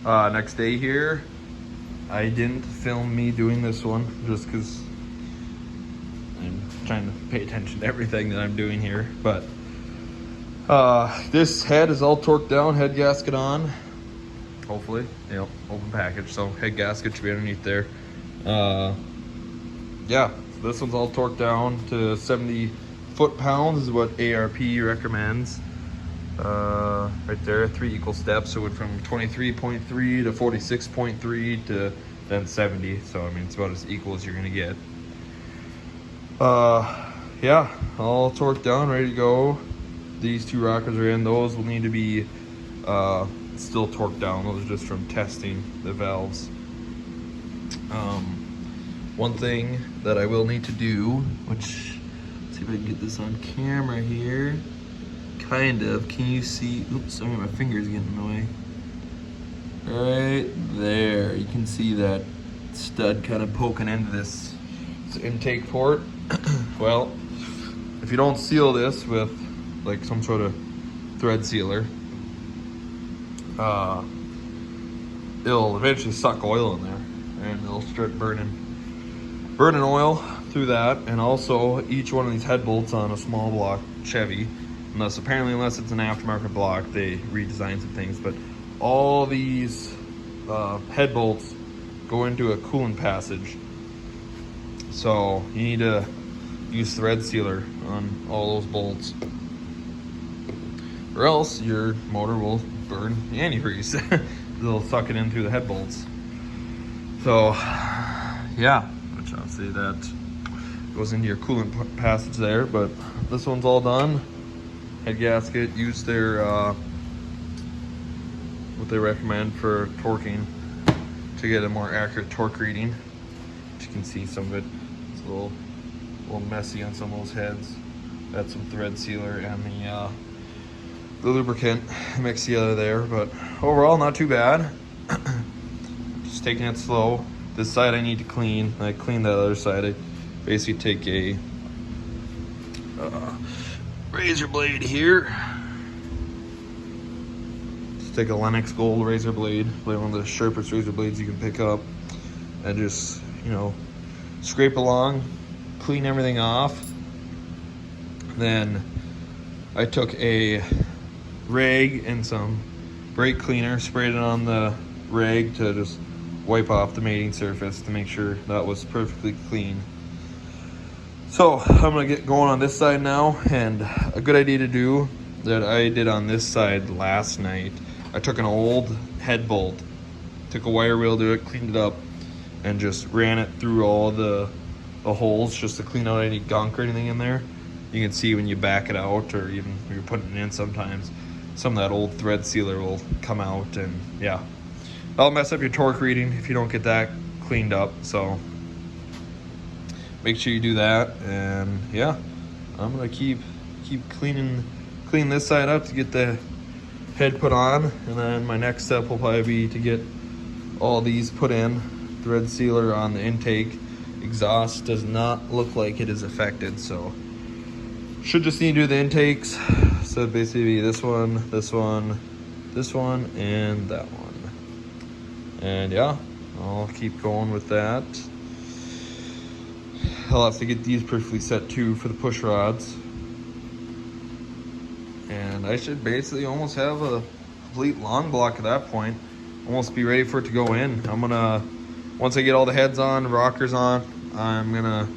Next day here, I didn't film me doing this one just because I'm trying to pay attention to everything that I'm doing here. But this head is all torqued down, head gasket on. Hopefully, open package, so head gasket should be underneath there. Yeah, so this one's all torqued down to 70 foot-pounds is what ARP recommends. Right there, 3 equal steps, so it went from 23.3 to 46.3 to then 70. So I mean, it's about as equal as you're gonna get. Yeah, all torqued down, ready to go. These 2 rockers are in. Those will need to be still torqued down. Those are just from testing the valves. One thing that I will need to do, which, let's see if I can get this on camera here. Kind of, can you see? Oops, sorry, my finger's getting in the way. Right there, you can see that stud kind of poking into this intake port. Well, if you don't seal this with like some sort of thread sealer, it'll eventually suck oil in there and it'll start burning oil through that. And also each one of these head bolts on a small block Chevy, unless it's an aftermarket block, they redesign some things, but all these head bolts go into a coolant passage, so you need to use thread sealer on all those bolts, or else your motor will burn antifreeze. They'll suck it in through the head bolts. So yeah, which obviously that goes into your coolant passage there. But this one's all done. Head gasket, use their what they recommend for torquing to get a more accurate torque reading. But you can see some of it, it's a little messy on some of those heads. That's some thread sealer and the lubricant mixed together there, but overall not too bad. Just taking it slow. This side I need to clean. I cleaned the other side. I basically take a razor blade here. Just take a Lennox Gold razor blade, like one of the sharpest razor blades you can pick up, and just, scrape along, clean everything off. Then I took a rag and some brake cleaner, sprayed it on the rag to just wipe off the mating surface to make sure that was perfectly clean. So I'm gonna get going on this side now, and a good idea to do that I did on this side last night, I took an old head bolt, took a wire wheel to it, cleaned it up, and just ran it through all the holes just to clean out any gunk or anything in there. You can see when you back it out, or even when you're putting it in, sometimes some of that old thread sealer will come out, and yeah, that'll mess up your torque reading if you don't get that cleaned up. So make sure you do that. And yeah, I'm gonna keep clean this side up to get the head put on, and then my next step will probably be to get all these put in. Thread sealer on the intake. Exhaust does not look like it is affected, so should just need to do the intakes. So basically this one, this one, this one, and that one. And yeah, I'll keep going with that. I'll have to get these perfectly set too for the push rods. And I should basically almost have a complete long block at that point. Almost be ready for it to go in. I'm gonna, once I get all the heads on, rockers on, I'm gonna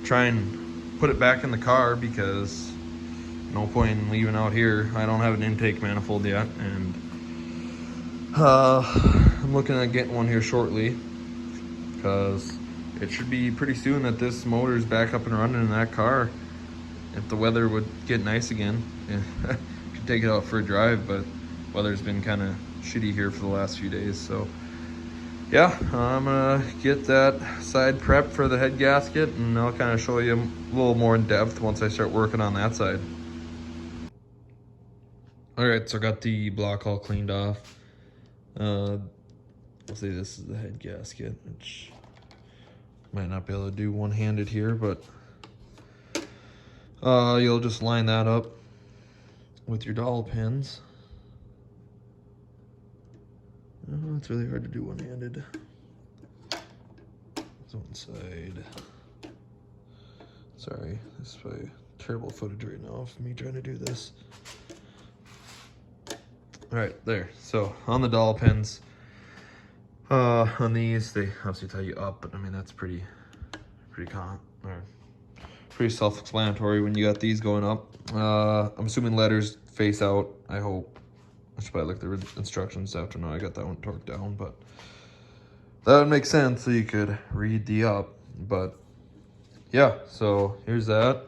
try and put it back in the car, because no point in leaving out here. I don't have an intake manifold yet, and I'm looking at getting one here shortly, because it should be pretty soon that this motor is back up and running in that car. If the weather would get nice again, could take it out for a drive, but weather's been kind of shitty here for the last few days. So yeah, I'm gonna get that side prepped for the head gasket, and I'll kind of show you a little more in depth once I start working on that side. All right, so I got the block all cleaned off. Let's see, this is the head gasket, which might not be able to do one-handed here, but you'll just line that up with your dowel pins. It's really hard to do one-handed. It's one side. Sorry, this is probably terrible footage right now of me trying to do this. All right, there. So on the dowel pins, on these, they obviously tell you up, but I mean that's pretty self-explanatory when you got these going up. I'm assuming letters face out. I hope. I should probably look at the instructions after. No, I got that one torqued down, but that would make sense so you could read the up. But yeah, so here's that.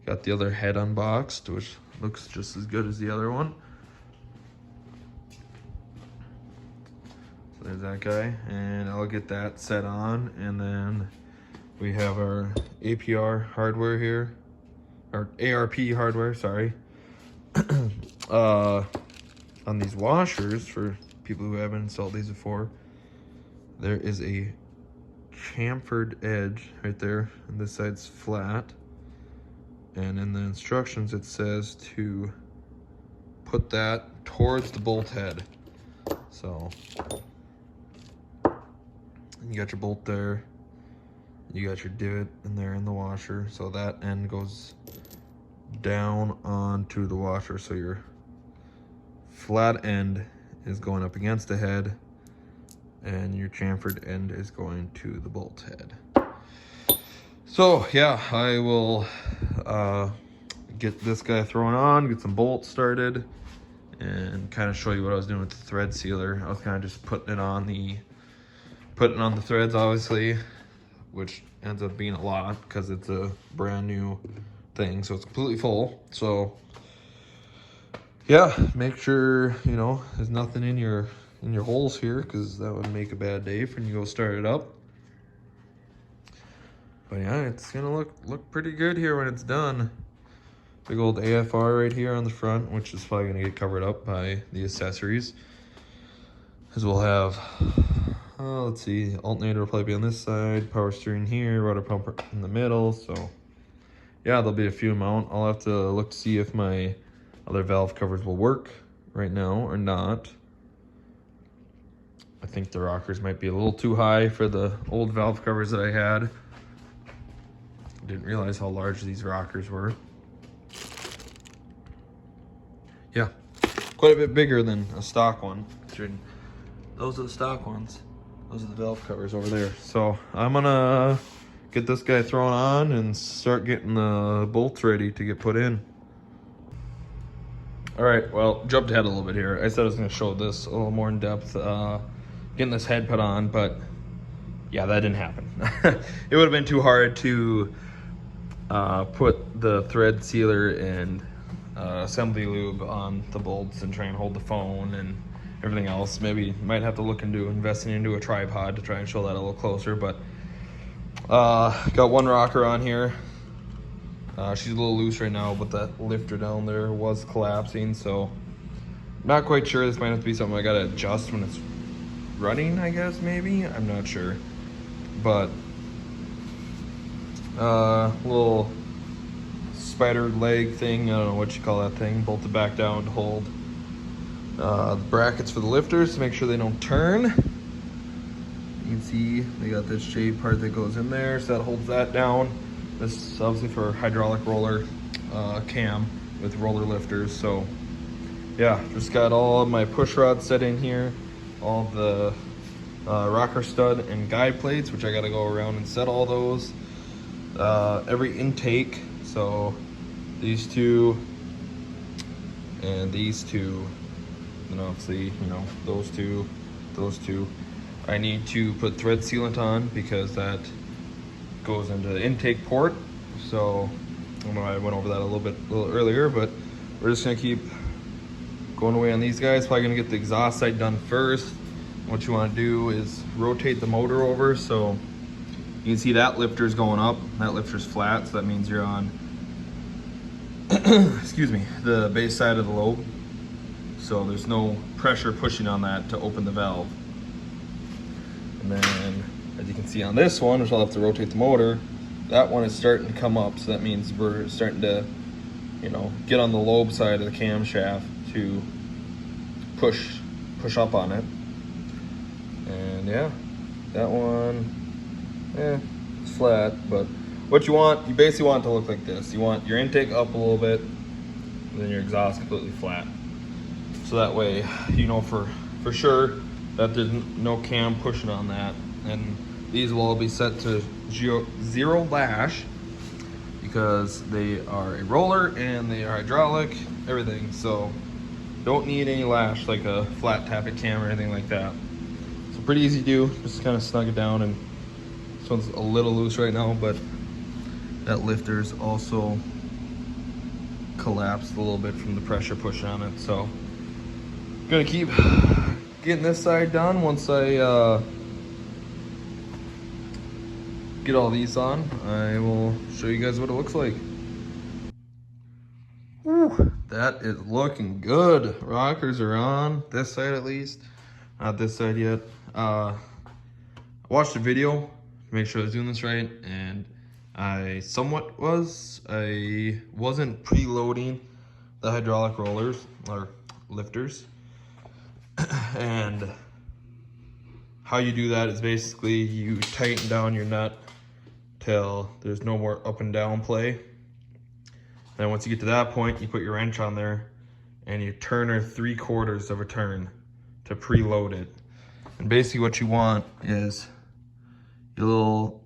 Got the other head unboxed, which looks just as good as the other one. So there's that guy, and I'll get that set on, and then we have our APR hardware here, or ARP hardware, sorry. On these washers, for people who haven't installed these before, there is a chamfered edge right there, and this side's flat. And in the instructions it says to put that towards the bolt head. So you got your bolt there, you got your divot in there in the washer, so that end goes down onto the washer, so your flat end is going up against the head and your chamfered end is going to the bolt head. So yeah, I will get this guy thrown on, get some bolts started, and kind of show you what I was doing with the thread sealer. I was kind of just putting on the threads, obviously, which ends up being a lot because it's a brand new thing, so it's completely full. So yeah, make sure you know there's nothing in your holes here, because that would make a bad day for when you go start it up. But yeah, it's gonna look pretty good here when it's done. Big old AFR right here on the front, which is probably gonna get covered up by the accessories, because we'll have let's see, alternator will probably be on this side, power steering here, rudder pumper in the middle. So yeah, there'll be a few amount. I'll have to look to see if my other valve covers will work right now or not. I think the rockers might be a little too high for the old valve covers that I had. Didn't realize how large these rockers were. Yeah, quite a bit bigger than a stock one. Those are the stock ones. Those are the valve covers over there. So I'm gonna get this guy thrown on and start getting the bolts ready to get put in. All right, well, jumped ahead a little bit here. I said I was gonna show this a little more in depth, getting this head put on, but yeah, that didn't happen. It would have been too hard to put the thread sealer and assembly lube on the bolts and try and hold the phone and everything else. Maybe might have to look into investing into a tripod to try and show that a little closer. But got one rocker on here. She's a little loose right now, but that lifter down there was collapsing, so not quite sure. This might have to be something I gotta adjust when it's running, I guess, maybe. I'm not sure. But little spider leg thing, I don't know what you call that thing, bolted back down to hold the brackets for the lifters to make sure they don't turn. You can see they got this J part that goes in there, so that holds that down. This is obviously for hydraulic roller cam with roller lifters. So yeah, just got all of my push rods set in here, all the rocker stud and guide plates, which I got to go around and set all those. Every intake, so these two and these two, and obviously, you know, those two, I need to put thread sealant on because that goes into the intake port. So I know I went over that a little earlier, but we're just gonna keep going away on these guys. Probably gonna get the exhaust side done first. What you want to do is rotate the motor over, so you can see that lifter's going up. That lifter's flat, so that means you're on excuse me, the base side of the lobe, so there's no pressure pushing on that to open the valve. And then as you can see on this one, which I'll have to rotate the motor, that one is starting to come up, so that means we're starting to, you know, get on the lobe side of the camshaft to push up on it. And yeah, that one, it's flat, but what you want, you basically want it to look like this. You want your intake up a little bit, and then your exhaust completely flat. So that way, you know for sure that there's no cam pushing on that. And these will all be set to zero lash because they are a roller and they are hydraulic, everything. So don't need any lash like a flat tappet cam or anything like that. So pretty easy to do, just kind of snug it down. And this one's a little loose right now, but that lifter's also collapsed a little bit from the pressure push on it. So gonna keep getting this side done. Once I get all these on, I will show you guys what it looks like. Whew, that is looking good. Rockers are on this side at least, not this side yet. I watched a video to make sure I was doing this right, and I wasn't preloading the hydraulic rollers or lifters. And how you do that is basically you tighten down your nut till there's no more up and down play. Then once you get to that point, you put your wrench on there and you turn her 3/4 of a turn to preload it. And basically what you want is your little,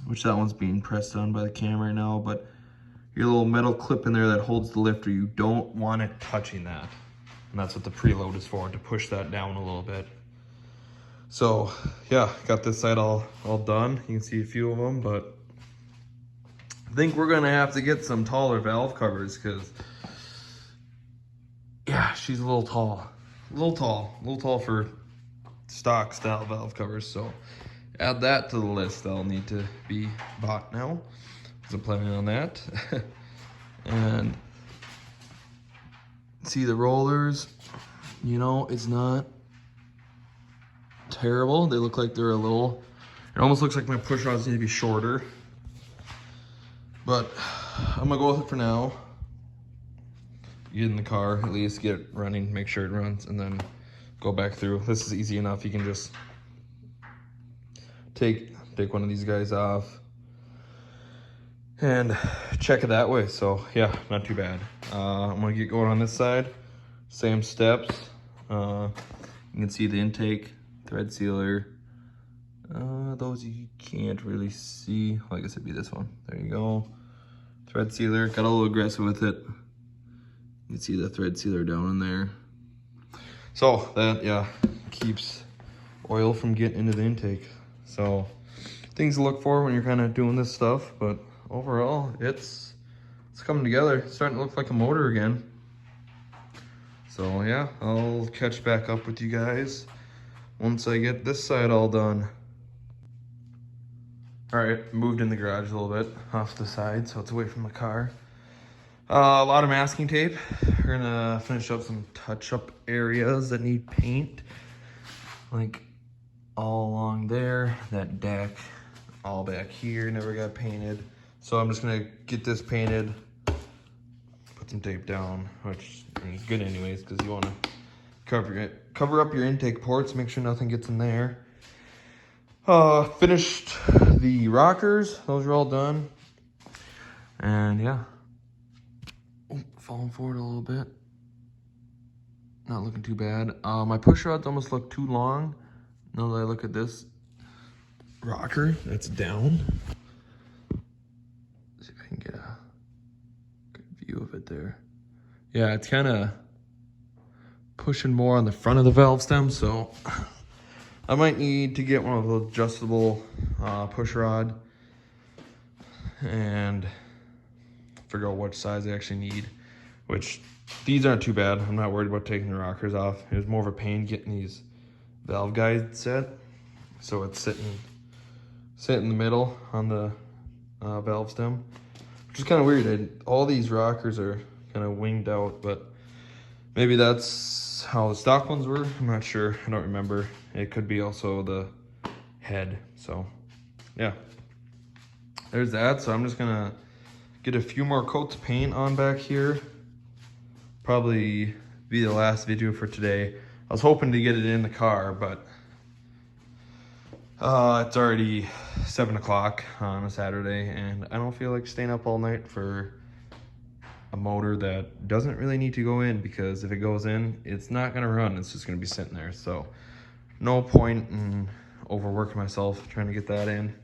which that one's being pressed on by the camera right now, but your little metal clip in there that holds the lifter, you don't want it touching that. And that's what the preload is for, to push that down a little bit. So yeah, got this side all done. You can see a few of them, but I think we're gonna have to get some taller valve covers because yeah, she's a little tall. A little tall for stock style valve covers. So add that to the list. That'll need to be bought now, because I'm planning on that. And see the rollers, you know, it's not terrible. They look like they're a little, it almost looks like my push rods need to be shorter, but I'm gonna go with it for now. Get in the car, at least get it running, make sure it runs, and then go back through. This is easy enough. You can just take one of these guys off and check it that way. So yeah, not too bad. I'm gonna get going on this side. Same steps. You can see the intake, thread sealer. Those you can't really see. Well, I guess it'd be this one. There you go. Thread sealer. Got a little aggressive with it. You can see the thread sealer down in there. So that, yeah, keeps oil from getting into the intake. So things to look for when you're kind of doing this stuff, but overall it's coming together. It's starting to look like a motor again. So yeah, I'll catch back up with you guys once I get this side all done. All right, moved in the garage a little bit off the side so it's away from the car. A lot of masking tape. We're gonna finish up some touch-up areas that need paint, like all along there, that deck, all back here never got painted. So I'm just gonna get this painted, put some tape down, which is good anyways, because you want to cover up your intake ports, make sure nothing gets in there. Finished the rockers, those are all done, and yeah. Falling forward a little bit, not looking too bad. My push rods almost look too long. Now that I look at this rocker that's down, see if I can get a good view of it there. Yeah, it's kind of pushing more on the front of the valve stem, so I might need to get one of those adjustable push rod and figure out what size I actually need, which these aren't too bad. I'm not worried about taking the rockers off. It was more of a pain getting these valve guides set, so it's sitting in the middle on the valve stem, which is kind of weird. All these rockers are kind of winged out, but maybe that's how the stock ones were. I'm not sure. I don't remember. It could be also the head. So yeah, there's that. So I'm just gonna get a few more coats of paint on back here. Probably be the last video for today. I was hoping to get it in the car, but It's already 7 o'clock on a Saturday, and I don't feel like staying up all night for a motor that doesn't really need to go in, because if it goes in, it's not gonna run. It's just gonna be sitting there. So no point in overworking myself trying to get that in.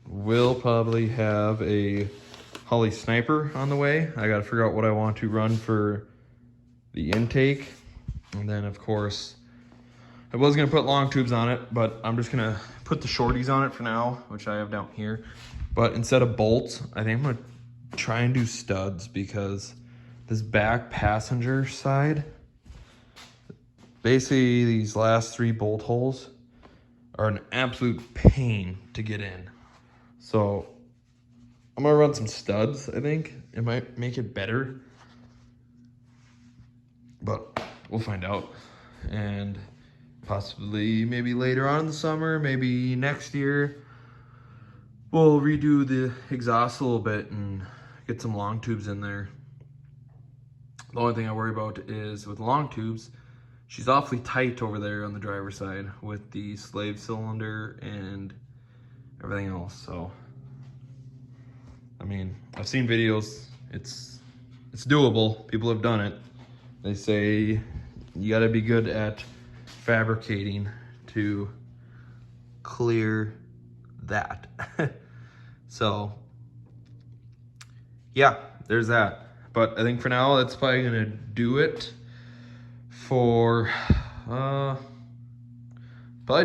We'll probably have a Holly Sniper on the way. I gotta figure out what I want to run for the intake. And then of course, I was gonna put long tubes on it, but I'm just gonna put the shorties on it for now, which I have down here. But instead of bolts, I think I'm gonna try and do studs, because this back passenger side, basically these last 3 bolt holes are an absolute pain to get in. So I'm gonna run some studs. I think it might make it better, but we'll find out. And possibly maybe later on in the summer, maybe next year, we'll redo the exhaust a little bit and get some long tubes in there. The only thing I worry about is with long tubes, she's awfully tight over there on the driver's side with the slave cylinder and everything else. So, I mean, I've seen videos. It's doable. People have done it. They say you gotta be good at fabricating to clear that. So yeah, there's that. But I think for now, that's probably gonna do it for, probably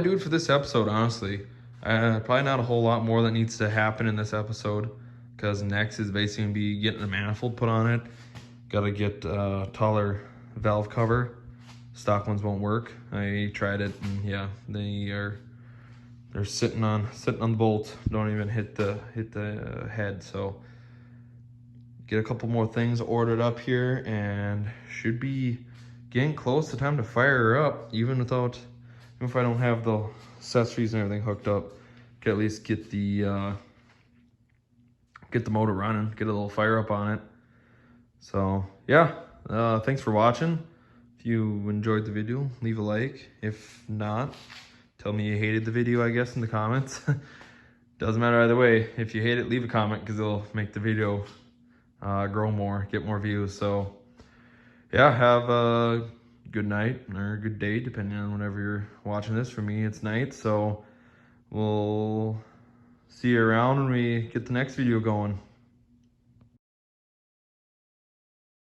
do it for this episode, honestly. Probably not a whole lot more that needs to happen in this episode, because next is basically gonna be getting a manifold put on it. Gotta get a taller valve cover. Stock ones won't work. I tried it, and yeah, they're sitting on the bolt. Don't even hit the head. So get a couple more things ordered up here, and should be getting close to time to fire her up. Even if I don't have the accessories and everything hooked up, can at least get the motor running, get a little fire up on it. So yeah, thanks for watching. If you enjoyed the video, leave a like. If not, tell me you hated the video, I guess, in the comments. Doesn't matter either way. If you hate it, leave a comment, because it'll make the video grow more, get more views. So yeah, have a good night or a good day, depending on whenever you're watching this. For me, it's night. So we'll see you around when we get the next video going.